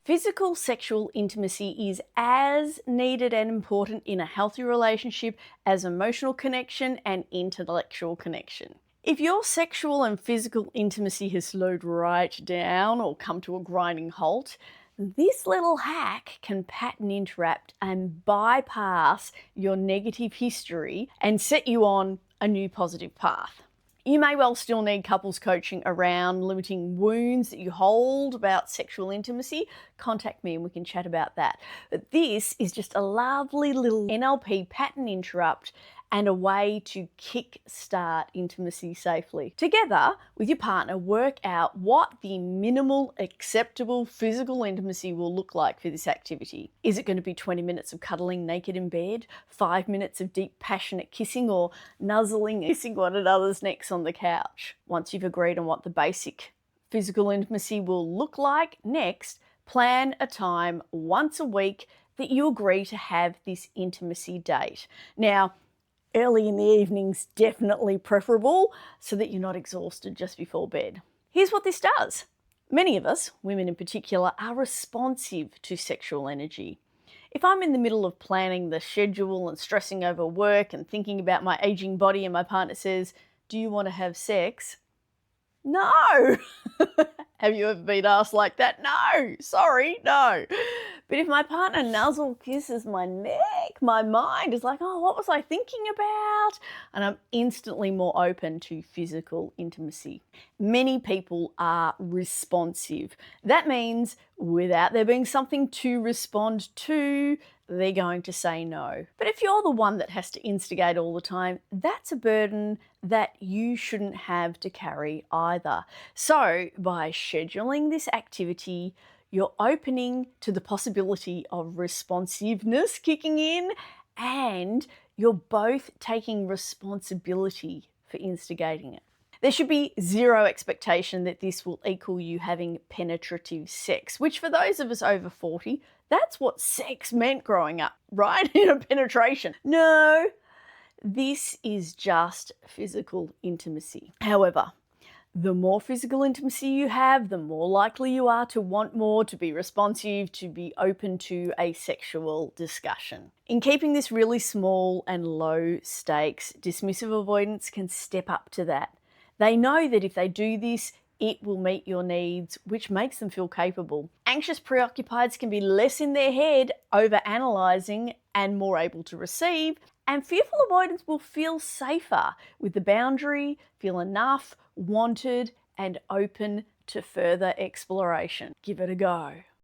Physical sexual intimacy is as needed and important in a healthy relationship as emotional connection and intellectual connection. If your sexual and physical intimacy has slowed right down or come to a grinding halt, this little hack can pattern interrupt and bypass your negative history and set you on a new positive path. You may well still need couples coaching around limiting wounds that you hold about sexual intimacy. Contact me and we can chat about that. But this is just a lovely little NLP pattern interrupt and a way to kick-start intimacy safely. Together with your partner, work out what the minimal acceptable physical intimacy will look like for this activity. Is it going to be 20 minutes of cuddling naked in bed, 5 minutes of deep passionate kissing, or nuzzling and kissing one another's necks on the couch? Once you've agreed on what the basic physical intimacy will look like, next, plan a time once a week that you agree to have this intimacy date. Now, early in the evening's definitely preferable so that you're not exhausted just before bed. Here's what this does. Many of us, women in particular, are responsive to sexual energy. If I'm in the middle of planning the schedule and stressing over work and thinking about my aging body and my partner says, "Do you want to have sex?" No! Have you ever been asked like that? No! Sorry, no. But if my partner nuzzle kisses my neck, my mind is like, oh, what was I thinking about? And I'm instantly more open to physical intimacy. Many people are responsive. That means without there being something to respond to, they're going to say no. But if you're the one that has to instigate all the time, that's a burden that you shouldn't have to carry either. So by scheduling this activity, you're opening to the possibility of responsiveness kicking in, and you're both taking responsibility for instigating it. There should be zero expectation that this will equal you having penetrative sex, which for those of us over 40, that's what sex meant growing up, right? Penetration. No, this is just physical intimacy. However, the more physical intimacy you have, the more likely you are to want more, to be responsive, to be open to a sexual discussion. In keeping this really small and low stakes, dismissive avoidants can step up to that. They know that if they do this, it will meet your needs, which makes them feel capable. Anxious preoccupieds can be less in their head, over-analysing, and more able to receive. And fearful avoidants will feel safer with the boundary, feel enough, wanted, and open to further exploration. Give it a go.